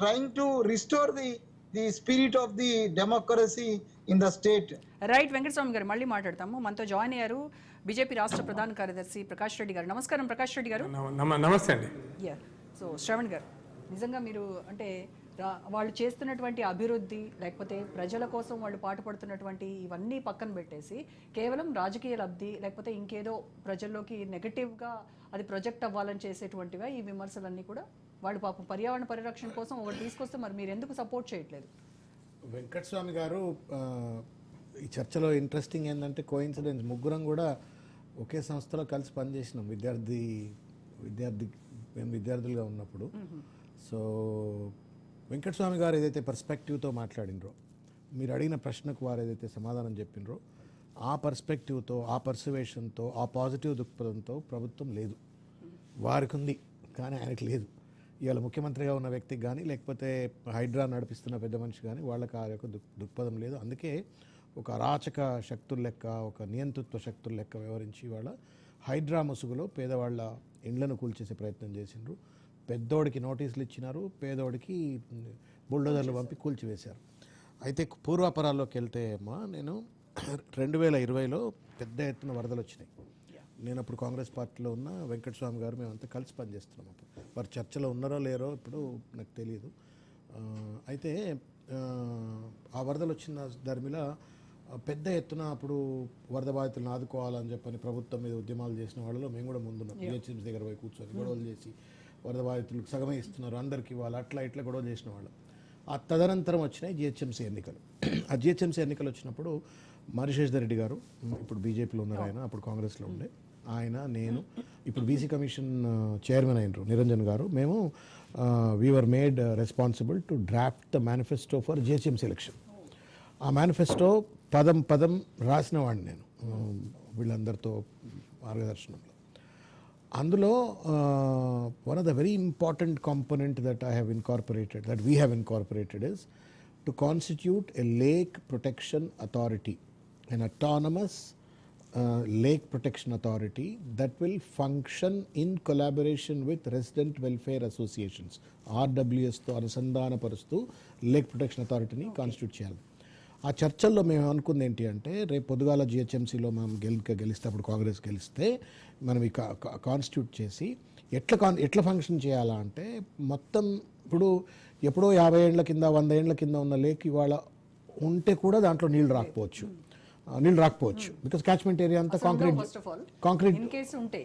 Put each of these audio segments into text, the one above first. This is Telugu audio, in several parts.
trying to restore the spirit of the democracy in the state. Right Venkataswamy గారు మళ్ళీ మాట్లాడతాము. మనతో జాయిన్ అయ్యారు బీజేపీ రాష్ట్ర ప్రధాన కార్యదర్శి ప్రకాష్ రెడ్డి గారు. నమస్కారం ప్రకాష్ రెడ్డి గారు. నమస్తే అండి. యా, సో శ్రవణ్ గారు, నిజంగా మీరు అంటే వాళ్ళు చేస్తున్నటువంటి అభివృద్ధి లేకపోతే ప్రజల కోసం వాళ్ళు పాటుపడుతున్నటువంటి ఇవన్నీ పక్కన పెట్టేసి కేవలం రాజకీయ లబ్ధి లేకపోతే ఇంకేదో ప్రజల్లోకి నెగటివ్గా అది ప్రొజెక్ట్ అవ్వాలని చేసేటువంటివా ఈ విమర్శలన్నీ కూడా? వాళ్ళు పాపం పర్యావరణ పరిరక్షణ కోసం ఒకటి తీసుకొస్తే మరి మీరు ఎందుకు సపోర్ట్ చేయట్లేదు? వెంకటస్వామి గారు, ఈ చర్చలో ఇంట్రెస్టింగ్ ఏంటంటే కోఇన్సిడెన్స్, ముగ్గురం కూడా ఒకే సంస్థలో కలిసి పనిచేసినాం మేము విద్యార్థులుగా ఉన్నప్పుడు. సో వెంకటస్వామి గారు ఏదైతే పర్స్పెక్టివ్తో మాట్లాడినరో, మీరు అడిగిన ప్రశ్నకు వారు ఏదైతే సమాధానం చెప్పినరో, ఆ పర్స్పెక్టివ్తో, ఆ పర్సువేషన్తో, ఆ పాజిటివ్ దృక్పథంతో ప్రభుత్వం లేదు. వారికి ఉంది కానీ ఆయనకు లేదు. ఇవాళ ముఖ్యమంత్రిగా ఉన్న వ్యక్తికి కానీ లేకపోతే హైడ్రా నడిపిస్తున్న పెద్ద మనిషి కానీ వాళ్ళకి ఆ యొక్క దృక్పథం లేదు. అందుకే ఒక అరాచక శక్తుల లెక్క, ఒక నియంతృత్వ శక్తుల లెక్క వ్యవహరించి వాళ్ళ హైడ్రా ముసుగులో పేదవాళ్ళ ఇండ్లను కూల్చేసే ప్రయత్నం చేసిండ్రు. పెద్దోడికి నోటీసులు ఇచ్చినారు, పేదోడికి బుల్డోజర్లు పంపి కూల్చివేశారు. అయితే పూర్వాపరాల్లోకి వెళ్తే అమ్మా, నేను 2020లో పెద్ద ఎత్తున వరదలు వచ్చినాయి. నేను అప్పుడు కాంగ్రెస్ పార్టీలో ఉన్న వెంకటస్వామి గారు మేమంతా కలిసి పనిచేస్తున్నాం. అప్పుడు వారు చర్చలో ఉన్నారో లేరో ఇప్పుడు నాకు తెలియదు. అయితే ఆ వరదలు వచ్చిన ధర్మిలా పెద్ద ఎత్తున అప్పుడు వరద బాధితులను ఆదుకోవాలని చెప్పని ప్రభుత్వం మీద ఉద్యమాలు చేసిన వాళ్ళలో మేము కూడా ముందున్నాం. జిహెచ్ఎంసీ దగ్గర పోయి కూర్చొని గొడవలు చేసి వరద బాధితులకు సగమే ఇస్తున్నారు, అందరికీ వాళ్ళు అట్లా ఇట్లా గొడవలు చేసిన వాళ్ళు. ఆ తదనంతరం వచ్చినాయి జిహెచ్ఎంసీ ఎన్నికలు. ఆ జిహెచ్ఎంసీ ఎన్నికలు వచ్చినప్పుడు మరిశేషర్ రెడ్డి గారు, ఇప్పుడు బీజేపీలో ఉన్నారు ఆయన, అప్పుడు కాంగ్రెస్లో ఉండే ఆయన, నేను, ఇప్పుడు బీసీ కమిషన్ చైర్మన్ అయినరు నిరంజన్ గారు, మేము we are made responsible to draft the manifesto for GHMC election. ఆ మేనిఫెస్టో పదం పదం రాసిన వాడిని నేను వీళ్ళందరితో మార్గదర్శనంలో. అందులో one of the very important component that I have incorporated, that we have incorporated is to constitute a lake protection authority, an autonomous lake protection authority that will function in collaboration with resident welfare associations, RWS తో అనుసంధానపరుస్తూ లేక్ ప్రొటెక్షన్ అథారిటీని కాన్స్టిట్యూట్ చేయాలి. ఆ చర్చల్లో మేము అనుకుంది ఏంటి అంటే, రేపు పొద్దుగాల జిహెచ్ఎంసీలో మనం గెలిస్తే, అప్పుడు కాంగ్రెస్ గెలిస్తే మనం ఈ కాన్స్టిట్యూట్ చేసి ఎట్లా ఫంక్షన్ చేయాలా అంటే, మొత్తం ఇప్పుడు ఎప్పుడో 50 ఏళ్ల కింద 100 ఏళ్ల కింద ఉన్న లేక్ ఇవాళ ఉంటే కూడా దాంట్లో నీళ్ళు రాకపోవచ్చు, బికాస్ క్యాచ్మెంట్ ఏరియా అంతా కాంక్రీట్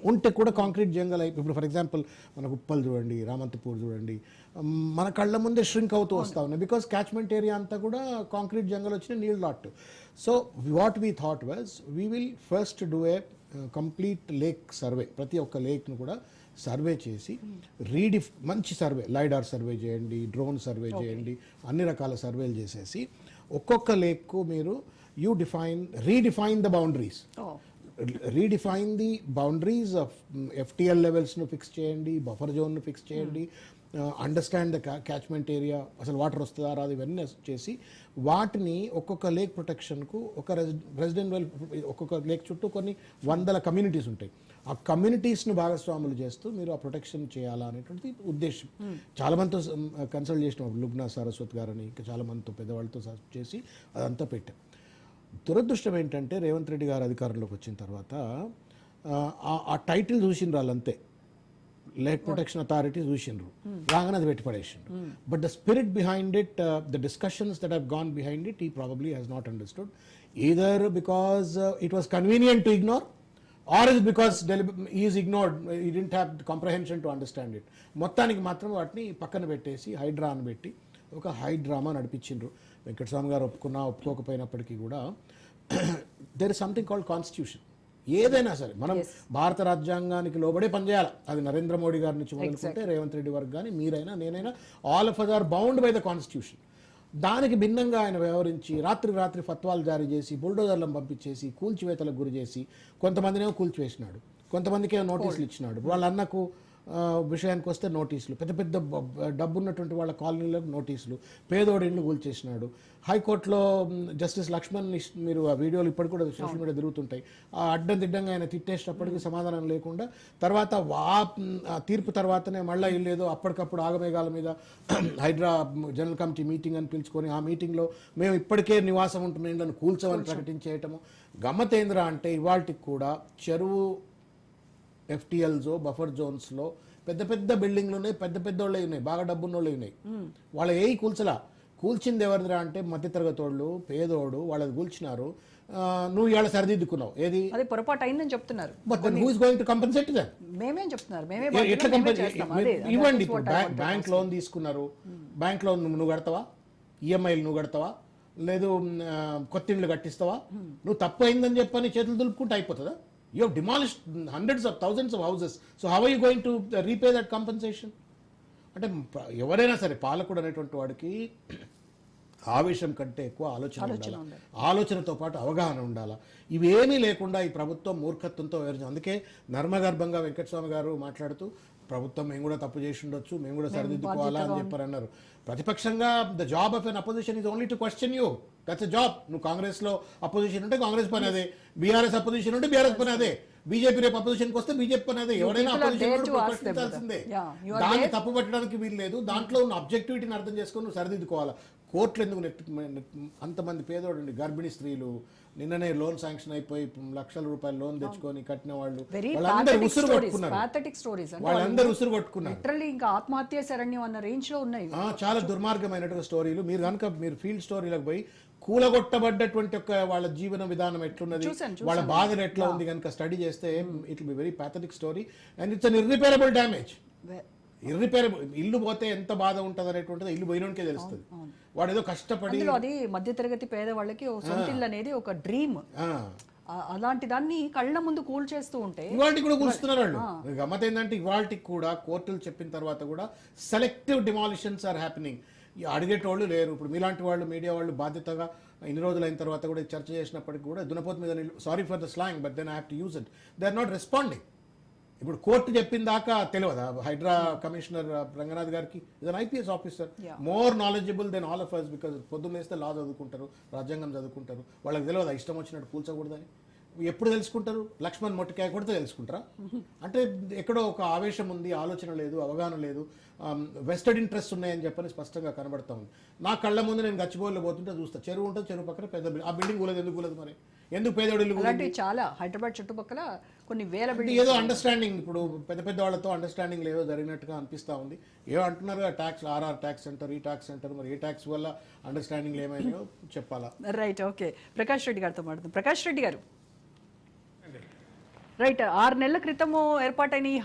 ఉంటే కూడా కాంక్రీట్ జంగల్ అయిపోయి, ఇప్పుడు ఫర్ ఎగ్జాంపుల్ మన ఉప్పల్ చూడండి, రామంతపూర్ చూడండి, మన కళ్ళ ముందే ష్రింక్ అవుతూ వస్తూ ఉన్నాయి, బికాస్ క్యాచ్మెంట్ ఏరియా అంతా కూడా కాంక్రీట్ జంగల్ వచ్చిన నీళ్ళు రాట్. So what we thought was, we will first do a complete lake survey, ప్రతి ఒక్క లేక్ను కూడా సర్వే చేసి మంచి సర్వే, లైడార్ సర్వే చేయండి, డ్రోన్ సర్వే చేయండి, అన్ని రకాల సర్వేలు చేసేసి ఒక్కొక్క లేక్కు మీరు redefine the boundaries. Redefine the boundaries of FTL levels ను ఫిక్స్ చేయండి, బఫర్ జోన్ ను ఫిక్స్ చేయండి, అండర్స్టాండ్ ద క్యాచ్మెంట్ ఏరియా, అసలు వాటర్ వస్తుందా రాదు, ఇవన్నీ చేసి వాటిని ఒక్కొక్క లేక్ ప్రొటెక్షన్కు ఒక ఒక్కొక్క లేక్ చుట్టూ కొన్ని 100 కమ్యూనిటీస్ ఉంటాయి. ఆ కమ్యూనిటీస్ను భాగస్వాములు చేస్తూ మీరు ఆ ప్రొటెక్షన్ చేయాలా అనేటువంటి ఉద్దేశం. చాలా మందితో కన్సల్ట్ చేసిన లుగ్నా సరస్వత్ గారని, ఇంకా చాలా మందితో పెద్దవాళ్ళతో చేసి అదంతా పెట్టాం. దురదృష్టం ఏంటంటే రేవంత్ రెడ్డి గారు అధికారంలోకి వచ్చిన తర్వాత ఆ టైటిల్ చూసిండ్రు వాళ్ళంతే, లేక్ ప్రొటెక్షన్ అథారిటీ చూసిండ్రు, రాగానే అది పెట్టి పడేసిండ్రు. But the spirit behind it, the discussions that have gone behind it, he probably has not understood, either because it was convenient to ignore, or is because is ignored, he didn't have comprehension to understand it. మొత్తానికి మాత్రం వాటిని పక్కన పెట్టేసి హైడ్రా అని పెట్టి ఒక హైడ్రామా నడిపించిండ్రు. వెంకటస్వామి గారు ఒప్పుకోకపోయినప్పటికీ కూడా there is something called constitution. ఏదైనా సరే మనం భారత రాజ్యాంగానికి లోబడే పనిచేయాలి. అది నరేంద్ర మోడీ గారి నుంచి మొదలుకుంటే రేవంత్ రెడ్డి వరకు కానీ, మీరైనా నేనైనా, all of us are bound by the constitution. దానికి భిన్నంగా ఆయన వ్యవహరించి రాత్రి ఫత్వాలు జారీ చేసి, బుల్డోజర్లను పంపించేసి, కూల్చివేతలకు గురి చేసి, కొంతమందినేమో కూల్చివేసినాడు, కొంతమందికి ఏమో నోటీసులు ఇచ్చినాడు. వాళ్ళ అన్నకు విషయానికి వస్తే నోటీసులు, పెద్ద పెద్ద డబ్బు ఉన్నటువంటి వాళ్ళ కాలనీలకు నోటీసులు, పేదోడి ఇళ్ళు కూల్చేసినాడు. హైకోర్టులో జస్టిస్ లక్ష్మణ్ మీరు ఆ వీడియోలు ఇప్పటికి కూడా సోషల్ మీడియా తిరుగుతుంటాయి, ఆ అడ్డం దిడ్డంగా ఆయన తిట్టేసినప్పటికీ సమాధానం లేకుండా తర్వాత ఆ తీర్పు తర్వాతనే మళ్ళీ ఇల్లు ఏదో అప్పటికప్పుడు ఆగమేఘాల మీద హైడ్రా జనరల్ కమిటీ మీటింగ్ అని పిలుచుకొని ఆ మీటింగ్లో మేము ఇప్పటికే నివాసం ఉంటున్న ఇళ్ళను కూల్చమని ప్రకటించేయటము. గమ్మతేంద్ర అంటే ఇవాళకి కూడా చెరువు ఎఫ్టీఎల్స్ బఫర్ జోన్స్లో పెద్ద పెద్ద బిల్డింగ్లు ఉన్నాయి, పెద్ద పెద్ద వాళ్ళే ఉన్నాయి, బాగా డబ్బున్నోళ్ళు ఉన్నాయి. వాళ్ళ కూల్చలా. కూల్చింది ఎవరిదిరా అంటే మధ్యతరగతి వాళ్ళు, పేదోడు, వాళ్ళది కూల్చినారు. నువ్వు ఇవాళ సరిదిద్దుకున్నావు, ఏది అది పొరపాటు అయిందని చెప్తున్నారు. Who is going to compensate them? మేమేం చెప్తున్నారు, ఎట్లా ఇవ్వండి. ఇప్పుడు బ్యాంక్ లోన్ తీసుకున్నారు, బ్యాంక్ లోన్ నువ్వు కడతావా? ఈఎంఐలు నువ్వు కడతావా? లేదు కొత్త ఇండ్లు కట్టిస్తావా? నువ్వు తప్పు అయిందని చెప్పని చేతులు దులుపుకుంటే అయిపోతుందా? You have demolished hundreds of thousands of houses. So how are you going to repay that compensation? అంటే ఎవరైనా సరే పాలకుడు అనేటువంటి వాడికి ఆవేశం కంటే ఎక్కువ ఆలోచన ఉండాలి, ఆలోచనతో పాటు అవగాహన ఉండాలి. ఇవేమీ లేకుండా ఈ ప్రభుత్వం మూర్ఖత్వంతో వ్యవహరించింది. అందుకే నర్మగర్భంగా వెంకటస్వామి గారు మాట్లాడుతూ ప్రభుత్వం మేము కూడా తప్పు చేసి ఉండొచ్చు, మేము కూడా సరిదిద్దుకోవాలా అని చెప్పారు అన్నారు. ప్రతిపక్షంగా the job of an opposition is only to question you. That's a job. నువ్వు కాంగ్రెస్లో అపోజిషన్ ఉంటే కాంగ్రెస్ పని అదే, బీఆర్ఎస్ అపోజిషన్ ఉంటే బీఆర్ఎస్ పని అదే, బీజేపీ రేపు అపోజిషన్కి వస్తే బీజేపీ పని అదే. ఎవరైనా అపోజిషన్ ప్రశ్నించాల్సిందే. దాన్ని తప్పు పట్టడానికి వీలు లేదు. దాంట్లో ఉన్న అబ్జెక్టివిటీని అర్థం చేసుకొని నువ్వు సరిదిద్దుకోవాలా. కోర్టులు ఎందుకు అంతమంది పేదోడు, గర్భిణీ స్త్రీలు, నిన్ననే లోన్ శాంక్షన్ అయిపోయి లక్షల రూపాయలు లోన్ తెచ్చుకొని కట్టిన వాళ్ళు, వాళ్ళందరూ ఉసురు కొట్టుకున్నారు. వాళ్ళందరూ ఉసురు కొట్టుకున్నారు. ఇంకా ఆత్మహత్య శరణ్యం అన్న రేంజ్ లో ఉన్నాయి. చాలా దుర్మార్గమైనటువంటి స్టోరీలు. మీరు కనుక మీరు ఫీల్డ్ స్టోరీలకు పోయి కూలగొట్టబడ్డటువంటి ఒక వాళ్ళ జీవన విధానం ఎట్లున్నది, వాళ్ళ బాధలు ఎట్లా ఉంది కనుక స్టడీ చేస్తే it will be very pathetic story and it's an irreparable damage. Irreparable. ఇల్లు పోతే ఎంత బాధ ఉంటుంది అనేటువంటిది ఇల్లు పోయినోనికే తెలుస్తుంది. వాడు ఏదో కష్టపడి, అది మధ్యతరగతి పేదవాళ్ళకి సొంత ఇల్లు అనేది ఒక డ్రీమ్. అలాంటి దాన్ని కళ్ళ ముందు కూల్ చేస్తూ ఉంటే ఇవాళకి కూడా కూల్చుతున్నారు వాళ్ళు. గమ్మత్ ఏంటంటే ఇవాళకి కూడా కోర్టులు చెప్పిన తర్వాత కూడా సెలెక్టివ్ డిమాలిషన్స్ ఆర్ హ్యాపెనింగ్. అడిగేటోళ్ళు లేరు. ఇప్పుడు మీలాంటి వాళ్ళు, మీడియా వాళ్ళు బాధ్యతగా ఇన్ని రోజులు అయిన తర్వాత కూడా చర్చ చేసినప్పటికీ కూడా దునపోతు మీద, sorry for the slang but then I have to use it, they are not responding. ఇప్పుడు కోర్టు చెప్పిన దాకా తెలియదా హైడ్రా కమిషనర్ రంగనాథ్ గారికి? Is an IPS officer, more knowledgeable then all of us, because పొద్దున్న వేస్తే లా చదువుకుంటారు, రాజ్యాంగం చదువుకుంటారు. వాళ్ళకి తెలియదా ఇష్టం వచ్చినట్టు కూల్చకూడదని? ఎప్పుడు తెలుసుకుంటారు? లక్ష్మణ్ మొట్టికాయ కొడితే తెలుసుకుంటారా? అంటే ఎక్కడో ఒక ఆవేశం ఉంది, ఆలోచన లేదు, అవగాహన లేదు, వెస్టెడ్ ఇంట్రెస్ట్ ఉన్నాయని చెప్పని స్పష్టంగా కనబడతా ఉంది. నా కళ్ళ ముందు నేను గచ్చిబౌలిలో పోతుంటే చూస్తా, చెరువు ఉంటుంది, చెరువు పక్కన పెద్ద ఆ బిల్డింగ్ కూలదు. ఎందుకు కూలదు మరి? ఎందుకు పేదోళ్ళు? చాలా హైదరాబాద్ చుట్టుపక్కల కొన్ని వేల ఏదో అండర్స్టాండింగ్, ఇప్పుడు పెద్ద పెద్ద వాళ్ళతో అండర్స్టాండింగ్ లేదో జరిగినట్టుగా అనిపిస్తూ ఉంది. ఏమో అంటున్నారు ట్యాక్స్, ఆర్ఆర్ ట్యాక్స్ అంటారు, ఈ ట్యాక్స్ అంటారు. మరి ఏ ట్యాక్స్ వల్ల అండర్స్టాండింగ్ ఏమైనాయో చెప్పాలా? Right, okay. ప్రకాష్ రెడ్డి గారితో మాట్లాడుతుంది. ప్రకాష్ రెడ్డి గారు, రైట్, 6 నెలల క్రితము ఏర్పాటైన ఈ